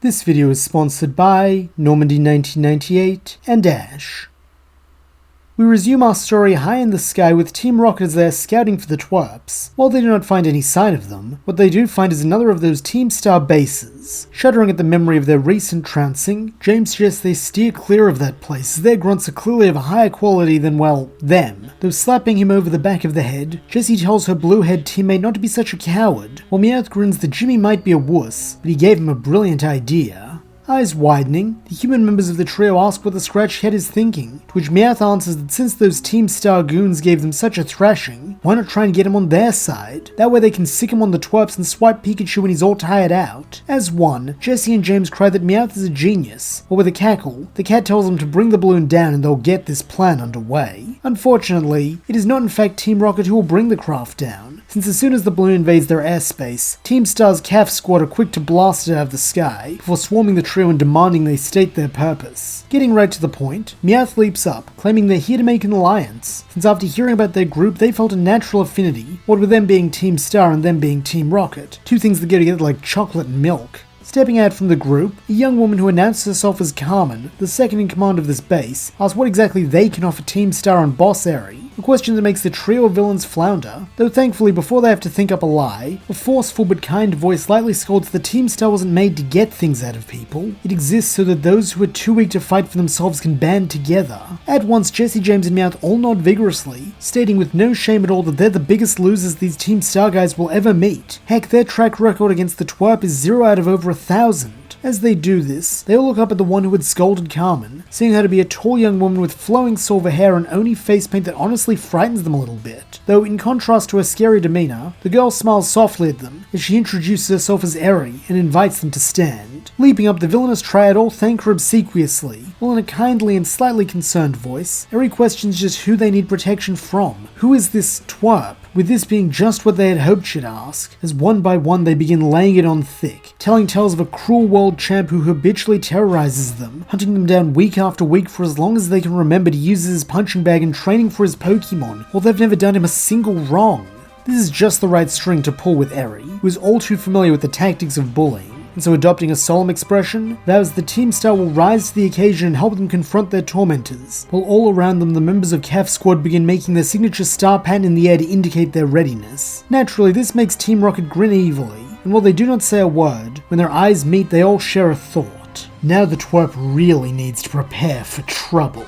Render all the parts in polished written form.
This video is sponsored by Normandy 1998 and Ash. We resume our story high in the sky with Team Rocket as they are scouting for the twerps. While they do not find any sign of them, what they do find is another of those Team Star bases. Shuddering at the memory of their recent trouncing, James suggests they steer clear of that place as their grunts are clearly of a higher quality than, well, them. Though slapping him over the back of the head, Jessie tells her blue-haired teammate not to be such a coward, while Meowth grins that Jimmy might be a wuss, but he gave him a brilliant idea. Eyes widening, the human members of the trio ask what the scratched head is thinking, to which Meowth answers that since those Team Star goons gave them such a thrashing, why not try and get him on their side? That way they can sick him on the twerps and swipe Pikachu when he's all tired out. As one, Jessie and James cry that Meowth is a genius, but with a cackle, the cat tells them to bring the balloon down and they'll get this plan underway. Unfortunately, it is not in fact Team Rocket who will bring the craft down, since as soon as the balloon invades their airspace, Team Star's CAF squad are quick to blast it out of the sky, before swarming the trio and demanding they state their purpose. Getting right to the point, Meowth leaps up, claiming they're here to make an alliance, since after hearing about their group they felt a natural affinity, what with them being Team Star and them being Team Rocket, two things that go together like chocolate and milk. Stepping out from the group, a young woman who announces herself as Carmen, the second in command of this base, asks what exactly they can offer Team Star and Boss Airy, a question that makes the trio of villains flounder, though thankfully before they have to think up a lie, a forceful but kind voice lightly scolds that Team Star wasn't made to get things out of people, it exists so that those who are too weak to fight for themselves can band together. At once Jessie, James and Meowth all nod vigorously, stating with no shame at all that they're the biggest losers these Team Star guys will ever meet. Heck, their track record against the twerp is 0 out of over 1,000. As they do this, they all look up at the one who had scolded Carmen, seeing her to be a tall young woman with flowing silver hair and only face paint that honestly frightens them a little bit. Though in contrast to her scary demeanor, the girl smiles softly at them as she introduces herself as Eri and invites them to stand. Leaping up, the villainous triad all thank her obsequiously, while in a kindly and slightly concerned voice, Eri questions just who they need protection from. Who is this twerp? With this being just what they had hoped she'd ask, as one by one they begin laying it on thick, telling tales of a cruel world champ who habitually terrorizes them, hunting them down week after week for as long as they can remember to use as his punching bag and training for his Pokemon, while they've never done him a single wrong. This is just the right string to pull with Eri, who is all too familiar with the tactics of bullying. And so adopting a solemn expression, vows the Team Star will rise to the occasion and help them confront their tormentors, while all around them the members of CAF Squad begin making their signature star pattern in the air to indicate their readiness. Naturally, this makes Team Rocket grin evilly, and while they do not say a word, when their eyes meet they all share a thought. Now the twerp really needs to prepare for trouble.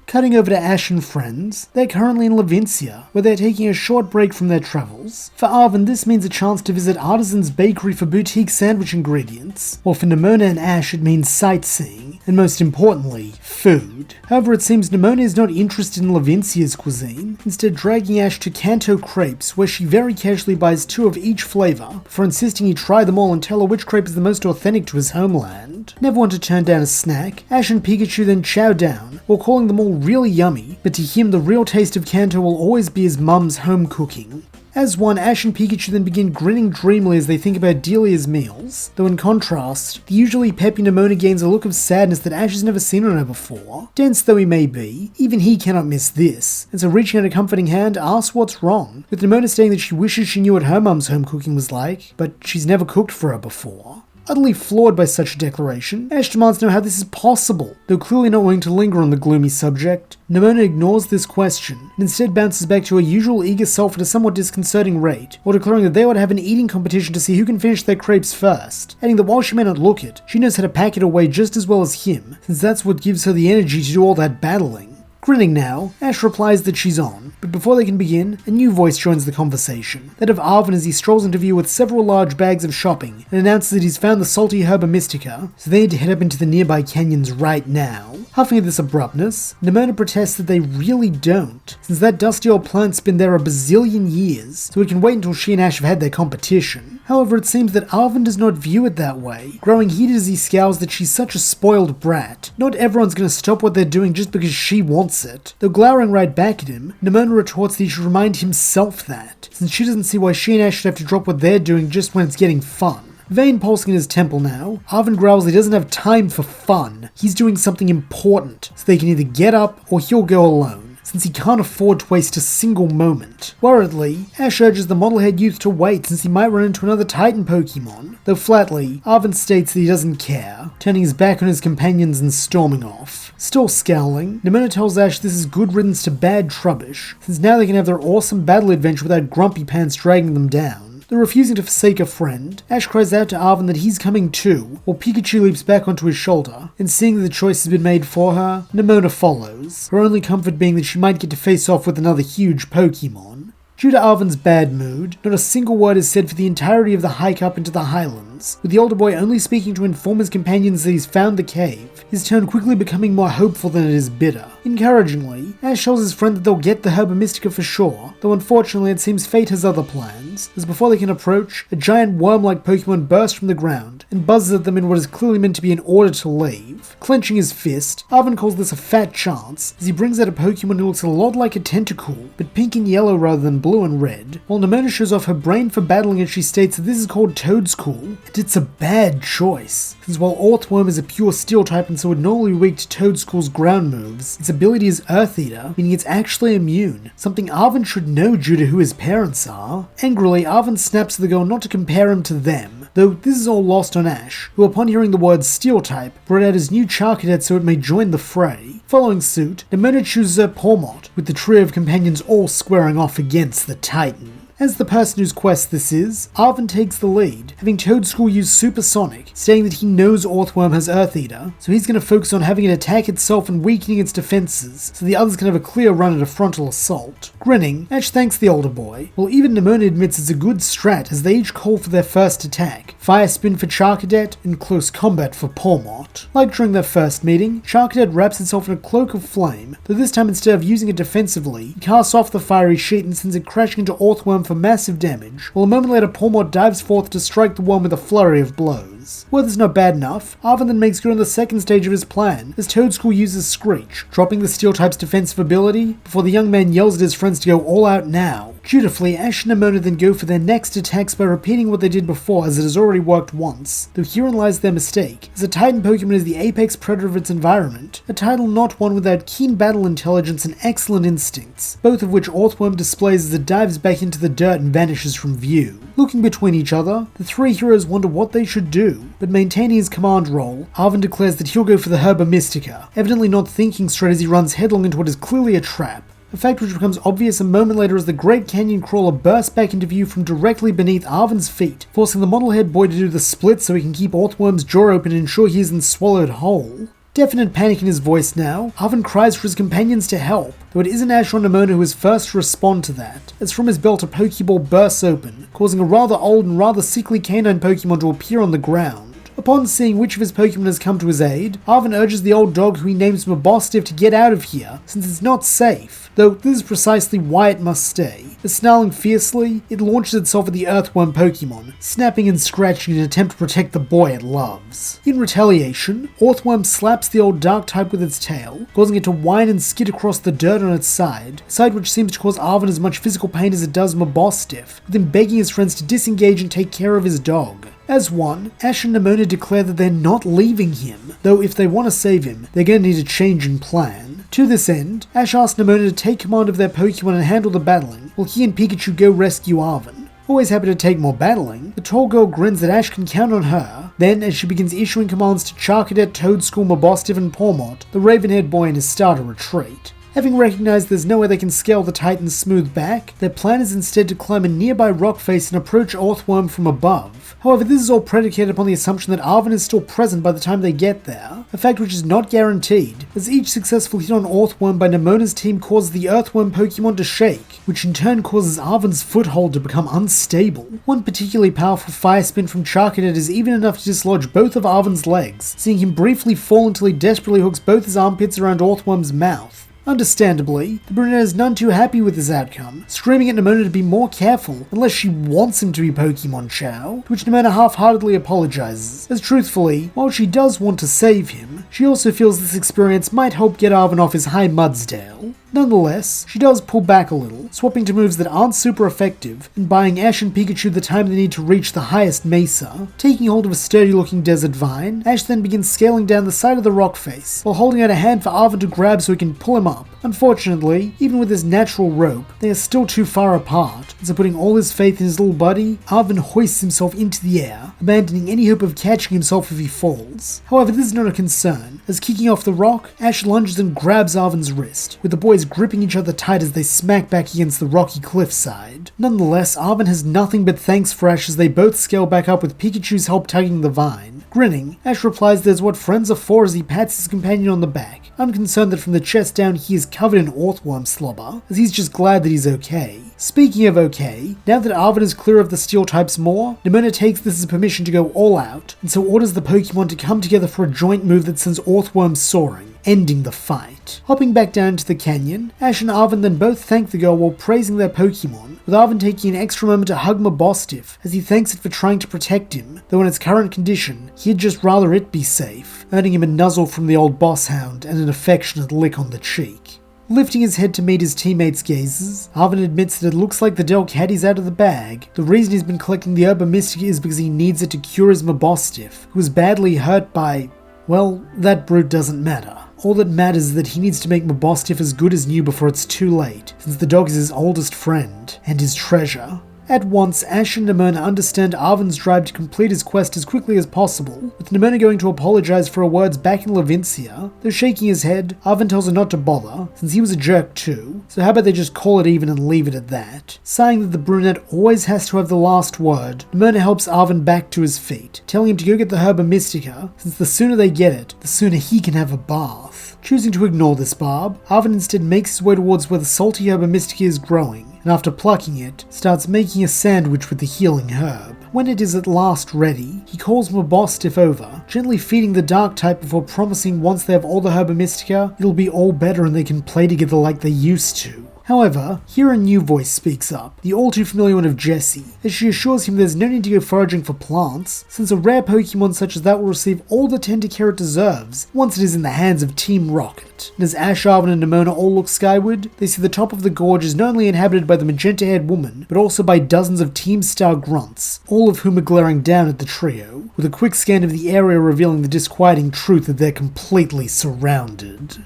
Cutting over to Ash and friends, they're currently in Levincia, where they're taking a short break from their travels. For Arvin, this means a chance to visit Artisan's Bakery for boutique sandwich ingredients, while for Nimona and Ash it means sightseeing, and most importantly, food. However, it seems Nimona is not interested in Levincia's cuisine, instead dragging Ash to Kanto Crepes, where she very casually buys 2 of each flavour, before insisting he try them all and tell her which crepe is the most authentic to his homeland. Never want to turn down a snack, Ash and Pikachu then chow down, while calling them all really yummy, but to him the real taste of Kanto will always be his mum's home cooking. As one, Ash and Pikachu then begin grinning dreamily as they think about Delia's meals, though in contrast, the usually peppy Nimona gains a look of sadness that Ash has never seen on her before. Dense though he may be, even he cannot miss this, and so reaching out a comforting hand asks what's wrong, with Nimona stating that she wishes she knew what her mum's home cooking was like, but she's never cooked for her before. Utterly floored by such a declaration, Ash demands to know how this is possible, though clearly not willing to linger on the gloomy subject. Nimona ignores this question, and instead bounces back to her usual eager self at a somewhat disconcerting rate, while declaring that they ought to have an eating competition to see who can finish their crepes first, adding that while she may not look it, she knows how to pack it away just as well as him, since that's what gives her the energy to do all that battling. Grinning now, Ash replies that she's on, but before they can begin, a new voice joins the conversation, that of Arvin as he strolls into view with several large bags of shopping, and announces that he's found the salty herba mystica, so they need to head up into the nearby canyons right now. Huffing at this abruptness, Nimona protests that they really don't, since that dusty old plant's been there a bazillion years, so it can wait until she and Ash have had their competition. However, it seems that Arvin does not view it that way, growing heated as he scowls that she's such a spoiled brat. Not everyone's gonna stop what they're doing just because she wants it. Though glowering right back at him, Nimona retorts that he should remind himself that, since she doesn't see why she and Ash should have to drop what they're doing just when it's getting fun. Vein pulsing in his temple now, Arvin growls he doesn't have time for fun. He's doing something important, so they can either get up or he'll go alone, since he can't afford to waste a single moment. Worriedly, Ash urges the model-head youth to wait since he might run into another Titan Pokemon, though flatly, Arven states that he doesn't care, turning his back on his companions and storming off. Still scowling, Nemona tells Ash this is good riddance to bad Trubbish, since now they can have their awesome battle adventure without Grumpy Pants dragging them down. Though refusing to forsake a friend, Ash cries out to Arven that he's coming too, while Pikachu leaps back onto his shoulder, and seeing that the choice has been made for her, Nemona follows, her only comfort being that she might get to face off with another huge Pokemon. Due to Arven's bad mood, not a single word is said for the entirety of the hike up into the highlands, with the older boy only speaking to inform his companions that he's found the cave, his tone quickly becoming more hopeful than it is bitter. Encouragingly, Ash tells his friend that they'll get the Herba Mystica for sure, though unfortunately it seems fate has other plans, as before they can approach, a giant worm-like Pokemon bursts from the ground and buzzes at them in what is clearly meant to be an order to leave. Clenching his fist, Arven calls this a fat chance, as he brings out a Pokemon who looks a lot like a Tentacool, but pink and yellow rather than blue and red, while Nemona shows off her brain for battling as she states that this is called Toadscool, and it's a bad choice, since while Orthworm is a pure steel type and so would normally be weak to Toadscool's ground moves, its ability is Earth Eater, meaning it's actually immune, something Arven should know due to who his parents are. Angrily, Arven snaps to the girl not to compare him to them, though this is all lost on Ash, who upon hearing the word Steel type, brought out his new Charcadet so it may join the fray. Following suit, Nemona chooses her Pawmot, with the trio of companions all squaring off against the Titan. As the person whose quest this is, Arven takes the lead, having Toadscool use Supersonic, stating that he knows Orthworm has Earth Eater, so he's going to focus on having it attack itself and weakening its defenses, so the others can have a clear run at a frontal assault. Grinning, Ash thanks the older boy, while even Nemona admits it's a good strat as they each call for their first attack, Fire Spin for Charcadet and Close Combat for Pawmot. Like during their first meeting, Charcadet wraps itself in a cloak of flame, though this time instead of using it defensively, he casts off the fiery sheet and sends it crashing into Orthworm for massive damage, while a moment later Pawmot dives forth to strike the worm with a flurry of blows. Were this not bad enough, Arven then makes good on the second stage of his plan, as Toadscool uses Screech, dropping the Steel type's defensive ability, before the young man yells at his friends to go all out now. Dutifully, Ash and Nemona then go for their next attacks by repeating what they did before, as it has already worked once, though herein lies their mistake, as a Titan Pokemon is the apex predator of its environment, a title not one without keen battle intelligence and excellent instincts, both of which Orthworm displays as it dives back into the dirt and vanishes from view. Looking between each other, the three heroes wonder what they should do, but maintaining his command role, Arven declares that he'll go for the Herba Mystica, evidently not thinking straight as he runs headlong into what is clearly a trap. A fact which becomes obvious a moment later as the Great Canyon Crawler bursts back into view from directly beneath Arven's feet, forcing the model-head boy to do the split so he can keep Orthworm's jaw open and ensure he isn't swallowed whole. Definite panic in his voice now, Arven cries for his companions to help, though it isn't Ash or Nemona who is first to respond to that, as from his belt a Pokeball bursts open, causing a rather old and rather sickly canine Pokemon to appear on the ground. Upon seeing which of his Pokemon has come to his aid, Arven urges the old dog who he names Mabostiff to get out of here, since it's not safe, though this is precisely why it must stay. As snarling fiercely, it launches itself at the Earthworm Pokemon, snapping and scratching in an attempt to protect the boy it loves. In retaliation, Orthworm slaps the old dark type with its tail, causing it to whine and skid across the dirt on its side, a side which seems to cause Arven as much physical pain as it does Mabostiff, with him begging his friends to disengage and take care of his dog. As one, Ash and Nemona declare that they're not leaving him, though if they want to save him, they're going to need a change in plan. To this end, Ash asks Nemona to take command of their Pokemon and handle the battling, while he and Pikachu go rescue Arven. Always happy to take more battling, the tall girl grins that Ash can count on her. Then, as she begins issuing commands to Charcadet, Toadscool, Mabostiff, and Pawmot, the raven-haired boy and his start a retreat. Having recognized there's no way they can scale the Titan's smooth back, their plan is instead to climb a nearby rock face and approach Orthworm from above. However, this is all predicated upon the assumption that Arven is still present by the time they get there, a fact which is not guaranteed, as each successful hit on Orthworm by Nemona's team causes the Earthworm Pokemon to shake, which in turn causes Arven's foothold to become unstable. One particularly powerful Fire Spin from Charcadet is even enough to dislodge both of Arven's legs, seeing him briefly fall until he desperately hooks both his armpits around Orthworm's mouth. Understandably, the brunette is none too happy with this outcome, screaming at Nemona to be more careful unless she wants him to be Pokemon Chow, to which Nemona half-heartedly apologizes, as truthfully, while she does want to save him, she also feels this experience might help get Arven off his high Mudsdale. Nonetheless, she does pull back a little, swapping to moves that aren't super effective, and buying Ash and Pikachu the time they need to reach the highest mesa. Taking hold of a sturdy-looking desert vine, Ash then begins scaling down the side of the rock face, while holding out a hand for Arven to grab so he can pull him up. Unfortunately, even with his natural rope, they are still too far apart, and so putting all his faith in his little buddy, Arven hoists himself into the air, abandoning any hope of catching himself if he falls. However, this is not a concern, as kicking off the rock, Ash lunges and grabs Arven's wrist, with the boys gripping each other tight as they smack back against the rocky cliffside. Nonetheless, Arven has nothing but thanks for Ash as they both scale back up with Pikachu's help tugging the vine. Grinning, Ash replies there's what friends are for as he pats his companion on the back, unconcerned that from the chest down he is covered in orthworm slobber, as he's just glad that he's okay. Speaking of okay, now that Arven is clear of the steel types more, Nemona takes this as permission to go all out, and so orders the Pokemon to come together for a joint move that sends orthworms soaring, ending the fight. Hopping back down to the canyon, Ash and Arven then both thank the girl while praising their Pokemon, with Arven taking an extra moment to hug Mabostiff as he thanks it for trying to protect him, though in its current condition, he'd just rather it be safe, earning him a nuzzle from the old boss hound and an affectionate lick on the cheek. Lifting his head to meet his teammates' gazes, Arven admits that it looks like the Dill caddy's out of the bag. The reason he's been collecting the Herba Mystica is because he needs it to cure his Mabostiff, who was badly hurt by, well, that brute doesn't matter. All that matters is that he needs to make Mabostiff as good as new before it's too late, since the dog is his oldest friend, and his treasure. At once, Ash and Nemona understand Arven's drive to complete his quest as quickly as possible, with Nemona going to apologize for her words back in Levincia. Though shaking his head, Arven tells her not to bother, since he was a jerk too, so how about they just call it even and leave it at that. Sighing that the brunette always has to have the last word, Nemona helps Arven back to his feet, telling him to go get the Herba Mystica, since the sooner they get it, the sooner he can have a bath. Choosing to ignore this barb, Arven instead makes his way towards where the salty Herba Mystica is growing, and after plucking it, starts making a sandwich with the healing herb. When it is at last ready, he calls Mabostiff over, gently feeding the dark type before promising once they have all the Herba Mystica, it'll be all better and they can play together like they used to. However, here a new voice speaks up, the all too familiar one of Jessie, as she assures him there's no need to go foraging for plants, since a rare Pokemon such as that will receive all the tender care it deserves once it is in the hands of Team Rocket. And as Ash, Arven and Nemona all look skyward, they see the top of the gorge is not only inhabited by the magenta-haired woman, but also by dozens of Team Star grunts, all of whom are glaring down at the trio, with a quick scan of the area revealing the disquieting truth that they're completely surrounded.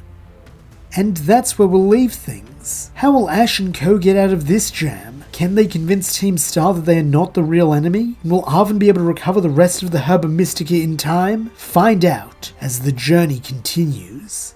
And that's where we'll leave things. How will Ash and Co get out of this jam? Can they convince Team Star that they are not the real enemy? And will Arven be able to recover the rest of the Herba Mystica in time? Find out as the journey continues.